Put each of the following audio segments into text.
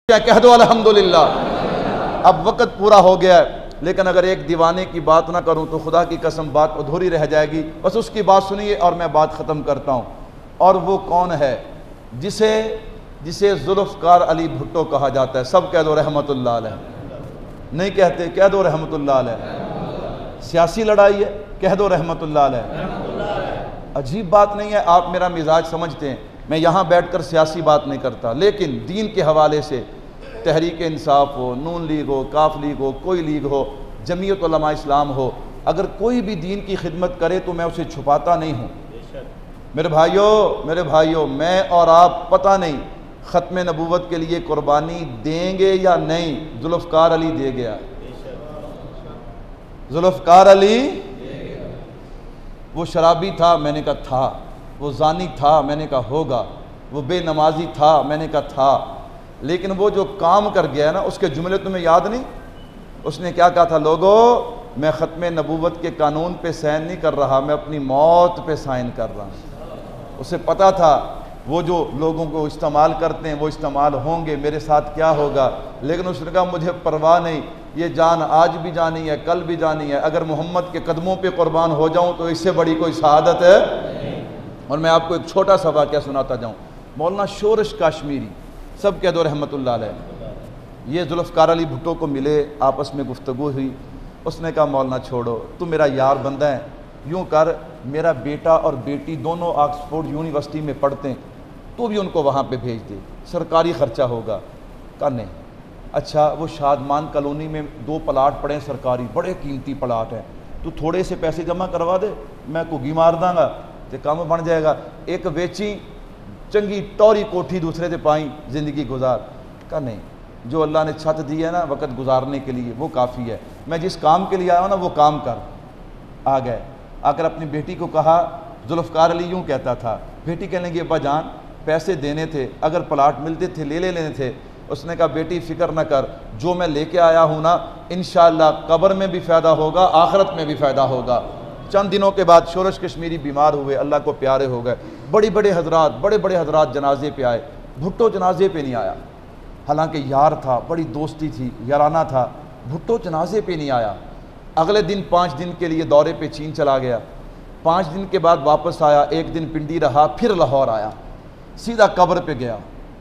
کہہ دو الحمدللہ۔ اب وقت پورا ہو گیا ہے، لیکن اگر ایک دیوانے کی بات نہ کروں تو خدا کی قسم بات ادھوری رہ جائے گی۔ بس اس کی بات سنیے اور میں بات ختم کرتا ہوں۔ اور وہ کون ہے جسے ذوالفقار علی بھٹو کہا جاتا ہے؟ سب کہہ دو رحمت اللہ علیہ۔ نہیں کہتے؟ کہہ دو رحمت اللہ علیہ۔ سیاسی لڑائی ہے، کہہ دو رحمت اللہ علیہ۔ عجیب بات نہیں ہے؟ آپ میرا مزاج سمجھتے ہیں، میں یہاں بیٹھ کر سیاسی بات نہیں کرتا، لیکن دین کے حوالے سے تحریک انصاف ہو، نون لیگ ہو، کاف لیگ ہو، کوئی لیگ ہو، جمعیت علماء اسلام ہو، اگر کوئی بھی دین کی خدمت کرے تو میں اسے چھپاتا نہیں ہوں۔ میرے بھائیوں، میں اور آپ پتہ نہیں ختم نبوت کے لیے قربانی دیں گے یا نہیں۔ ذوالفقار علی دے گیا، ذوالفقار علی۔ وہ شرابی تھا، میں نے کہا تھا۔ وہ زانی تھا، میں نے کہا ہوگا۔ وہ بے نمازی تھا، میں نے کہا تھا۔ لیکن وہ جو کام کر گیا نا، اس کے جملے تمہیں یاد نہیں؟ اس نے کیا کہا تھا؟ لوگو، میں ختم نبوت کے قانون پہ سائن نہیں کر رہا، میں اپنی موت پہ سائن کر رہا ہوں۔ اسے پتا تھا وہ جو لوگوں کو استعمال کرتے ہیں وہ استعمال ہوں گے، میرے ساتھ کیا ہوگا، لیکن اس نے کہا مجھے پرواہ نہیں، یہ جان آج بھی جانی ہے، کل بھی جانی ہے، اگر محمد کے قدموں پہ قربان ہو جاؤں تو اس سے بڑی کوئی سعادت ہے۔ اور میں آپ کو ایک چھوٹا سا واقعہ سناتا جاؤں۔ مولانا شورش کاشمیری، سب کہہ دو رحمت اللہ علیہ، یہ ذوالفقار علی بھٹو کو ملے، آپس میں گفتگو ہوئی۔ اس نے کہا مولانا چھوڑو، تو میرا یار بندہ ہے، یوں کر میرا بیٹا اور بیٹی دونوں آکسفورڈ یونیورسٹی میں پڑھتے ہیں، تو بھی ان کو وہاں پہ بھیج دے، سرکاری خرچہ ہوگا۔ کہا نہیں۔ اچھا، وہ شادمان کالونی میں 2 پلاٹ پڑے ہیں سرکاری، بڑے قیمتی پلاٹ ہیں، تو تھوڑے سے پیسے جمع کروا دے، میں گھگی مار داں گا کہ کام بن جائے گا۔ ایک ویچی چنگی ٹوری کوٹھی دوسرے سے پائیں، زندگی گزار۔ کہا نہیں، جو اللہ نے چھت دی ہے نا وقت گزارنے کے لیے وہ کافی ہے، میں جس کام کے لیے آیا ہوں نا وہ کام کر۔ آ گئے، آ کر اپنی بیٹی کو کہا، ذوالفقار علی یوں کہتا تھا، بیٹی کہنے لگی ابا جان پیسے دینے تھے، اگر پلاٹ ملتے تھے لے لینے تھے۔ اس نے کہا بیٹی فکر نہ کر، جو میں لے کے آیا ہوں نا انشاءاللہ قبر میں بھی فائدہ ہوگا، آخرت میں بھی فائدہ ہوگا۔ چند دنوں کے بعد شورش کشمیری بیمار ہوئے، اللہ کو پیارے ہو گئے۔ بڑے بڑے حضرات جنازے پہ آئے، بھٹو جنازے پہ نہیں آیا، حالانکہ یار تھا، بڑی دوستی تھی، یارانہ تھا، بھٹو جنازے پہ نہیں آیا۔ اگلے دن 5 دن کے لیے دورے پہ چین چلا گیا، 5 دن کے بعد واپس آیا، 1 دن پنڈی رہا، پھر لاہور آیا، سیدھا قبر پہ گیا۔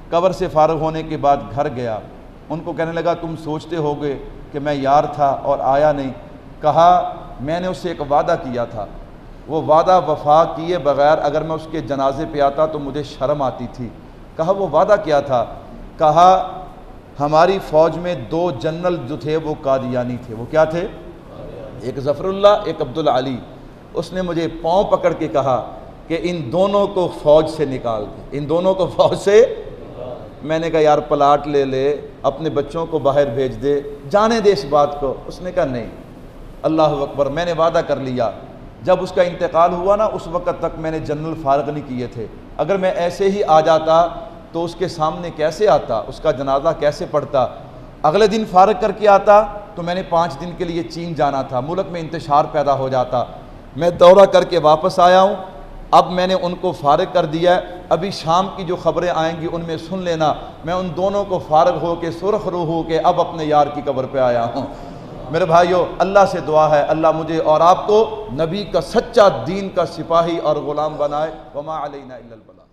قبر سے فارغ ہونے کے بعد گھر گیا، ان کو کہنے لگا تم سوچتے ہوگے کہ میں یار تھا اور آیا نہیں۔ کہا میں نے اس سے ایک وعدہ کیا تھا، وہ وعدہ وفا کیے بغیر اگر میں اس کے جنازے پہ آتا تو مجھے شرم آتی تھی۔ کہا وہ وعدہ کیا تھا؟ کہا ہماری فوج میں 2 جنرل جو تھے وہ قادیانی تھے۔ وہ کیا تھے؟ ایک ظفر اللہ، ایک عبدالعلی۔ اس نے مجھے پاؤں پکڑ کے کہا کہ ان دونوں کو فوج سے نکال دے، ان دونوں کو فوج سے۔ میں نے کہا یار پلاٹ لے لے، اپنے بچوں کو باہر بھیج دے، جانے دے اس بات کو۔ اس نے کہا نہیں، اللہ اکبر، میں نے وعدہ کر لیا۔ جب اس کا انتقال ہوا نا اس وقت تک میں نے جنرل فارغ نہیں کیے تھے، اگر میں ایسے ہی آ جاتا تو اس کے سامنے کیسے آتا، اس کا جنازہ کیسے پڑھتا، اگلے دن فارغ کر کے آتا تو میں نے 5 دن کے لیے چین جانا تھا، ملک میں انتشار پیدا ہو جاتا۔ میں دورہ کر کے واپس آیا ہوں، اب میں نے ان کو فارغ کر دیا ہے، ابھی شام کی جو خبریں آئیں گی ان میں سن لینا، میں ان دونوں کو فارغ ہو کے سرخ روح ہو کے اب اپنے یار کی قبر پہ آیا ہوں۔ میرے بھائیوں، اللہ سے دعا ہے اللہ مجھے اور آپ کو نبی کا سچا دین کا سپاہی اور غلام بنائے۔ وما علینا الا البلاغ۔